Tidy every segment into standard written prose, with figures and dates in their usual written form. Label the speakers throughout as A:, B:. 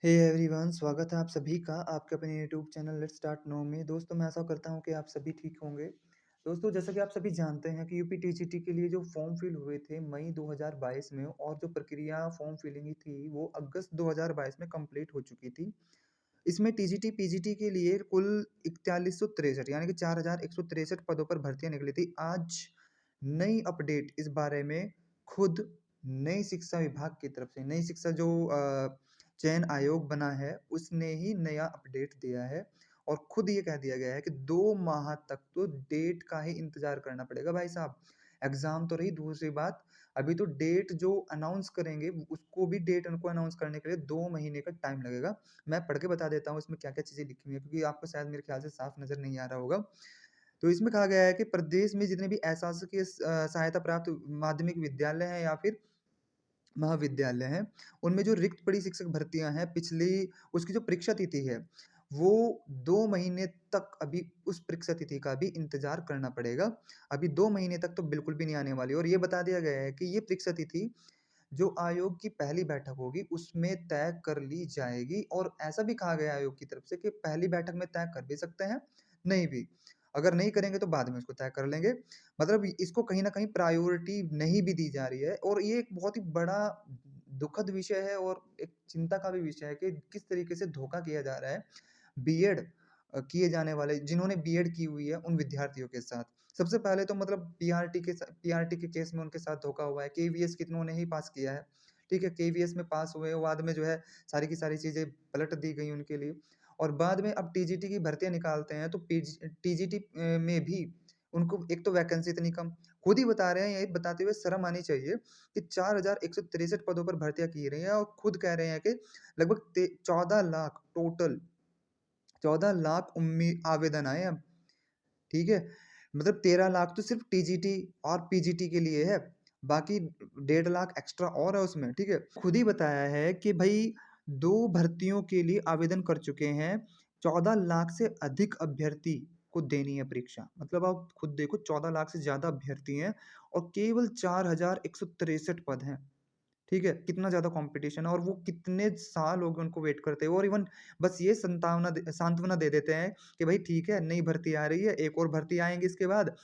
A: Hey everyone, स्वागत है आप सभी का आपके अपने YouTube channel let's start no में। दोस्तों, मैं आशा करता हूँ कि आप सभी ठीक होंगे। दोस्तों, जैसा कि आप सभी जानते हैं कि यूपी टीजीटी के लिए जो फॉर्म फिल हुए थे मई 2022 में, और जो प्रक्रिया फॉर्म फिलिंग की थी वो अगस्त 2022 में कंप्लीट हो चुकी थी। इसमें टीजीटी पीजीटी के लिए कुल 4163 यानी कि 4163 पदों पर भर्तियां निकली थी। आज नई अपडेट इस बारे में खुद नई शिक्षा विभाग की तरफ से, नई शिक्षा जो चयन आयोग बना है उसने ही नया अपडेट दिया है। और खुद ये कह दिया गया है कि 2 माह तक तो डेट का ही इंतजार करना पड़ेगा भाई साहब। एग्जाम तो रही दूसरी बात, अभी तो डेट जो अनाउंस करेंगे उसको भी डेट उनको अनाउंस करने के लिए 2 महीने का टाइम लगेगा। मैं पढ़ के बता देता हूँ इसमें क्या क्या चीजें लिखी हुई है, क्योंकि आपको शायद मेरे ख्याल से साफ नजर नहीं आ रहा होगा। तो इसमें कहा गया है कि प्रदेश में जितने भी अशासकीय सहायता प्राप्त माध्यमिक विद्यालय हैं या फिर महाविद्यालय हैं, उनमें जो रिक्त पड़ी शिक्षक भर्तियां हैं पिछली, उसकी जो परीक्षा तिथि है वो 2 महीने तक अभी उस परीक्षा तिथि का भी इंतजार करना पड़ेगा। अभी 2 महीने तक तो बिल्कुल भी नहीं आने वाली, और ये बता दिया गया है कि ये परीक्षा तिथि जो आयोग की पहली बैठक होगी उसमें तय कर ली जाएगी। और ऐसा भी कहा गया है आयोग की तरफ से कि पहली बैठक में तय कर भी सकते हैं, नहीं भी। अगर नहीं करेंगे तो बाद में उसको तय कर लेंगे। मतलब इसको कहीं न कहीं प्रायोरिटी नहीं भी दी जा रही है, और ये एक बहुत ही बड़ा दुखद विषय है और एक चिंता का भी विषय है कि किस तरीके से धोखा किया जा रहा है बीएड किए जाने वाले, जिन्होंने बीएड की हुई है उन विद्यार्थियों के साथ। सबसे पहले तो मतलब पीआरटी के केस में उनके साथ धोखा हुआ है। केवीएस कितनों ने ही पास किया है, ठीक है? केवीएस में पास हुए, बाद में जो है सारी की सारी चीज़ें पलट दी गई उनके लिए। और बाद में अब टीजीटी की भर्तियाँ निकालते हैं तो टीजीटी में भी उनको एक तो वैकेंसी इतनी कम, खुद ही बता रहे हैं, ये बताते हुए शर्म आनी चाहिए कि 4163 पदों पर भर्तियाँ की रही हैं, और खुद कह रहे हैं कि लगभग 14 लाख टोटल, 14 लाख आवेदन आए अब, ठीक है? मतलब 13 लाख तो सिर्फ़ टीजीटी और पीजीटी के लिए है, बाकी 1.5 लाख एक्स्ट्रा और है उसमें, ठीक है? खुद ही बताया है कि भई 2 भर्तियों के लिए आवेदन कर चुके हैं, 14 लाख से अधिक अभ्यर्थी को देनी है परीक्षा। मतलब आप खुद देखो, 14 लाख से ज़्यादा अभ्यर्थी हैं और केवल 4163 पद हैं। ठीक है? कितना ज़्यादा कॉम्पिटिशन है, और वो कितने साल हो गए उनको वेट करते हुए, और इवन बस ये सांत्वना दे देते हैं कि भई ठीक है, नई भर्ती आ रही है, एक और भर्ती आएँगी इसके बाद।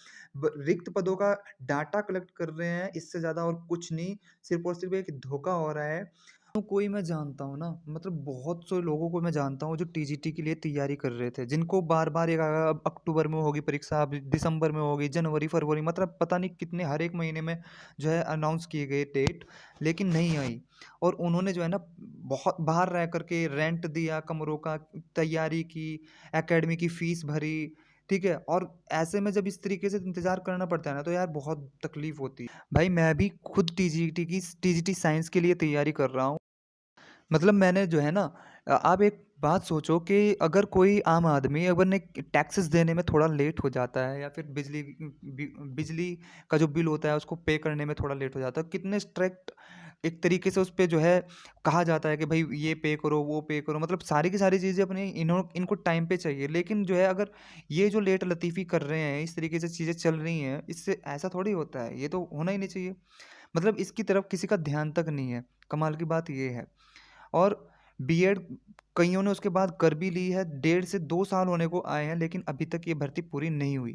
A: रिक्त पदों का डाटा कलेक्ट कर रहे हैं, इससे ज़्यादा और कुछ नहीं, सिर्फ़ और सिर्फ़ एक धोखा हो रहा है। तो कोई मैं जानता हूँ ना, मतलब बहुत से लोगों को मैं जानता हूँ जो टीजीटी के लिए तैयारी कर रहे थे, जिनको बार-बार ये अब अक्टूबर में होगी परीक्षा, अब दिसंबर में होगी, जनवरी, फरवरी, मतलब पता नहीं कितने हर एक महीने में जो है अनाउंस की गई डेट, लेकिन नहीं आई। और उन्होंने जो है ना बहुत बाहर रह कर के रेंट दिया कमरों का, तैयारी की, एकेडमी की फीस भरी, ठीक है? और ऐसे में जब इस तरीके से इंतज़ार करना पड़ता है ना, तो यार बहुत तकलीफ़ होती है। भाई मैं भी खुद टीजीटी साइंस के लिए तैयारी कर रहा हूँ। मतलब मैंने जो है ना, आप एक बात सोचो कि अगर कोई आम आदमी अगर ने टैक्सेस देने में थोड़ा लेट हो जाता है, या फिर बिजली का जो बिल होता है उसको पे करने में थोड़ा लेट हो जाता है, कितने स्ट्रिक्ट एक तरीके से उस पे जो है कहा जाता है कि भाई ये पे करो, वो पे करो, मतलब सारी की सारी चीज़ें अपनी इनको टाइम पे चाहिए। लेकिन जो है अगर ये जो लेट लतीफ़ी कर रहे हैं, इस तरीके से चीज़ें चल रही हैं, इससे ऐसा थोड़ी होता है, ये तो होना ही नहीं चाहिए। मतलब इसकी तरफ किसी का ध्यान तक नहीं है, कमाल की बात ये है। और बीएड कइयों ने उसके बाद कर भी ली है, 1.5 से 2 साल होने को आए हैं, लेकिन अभी तक ये भर्ती पूरी नहीं हुई।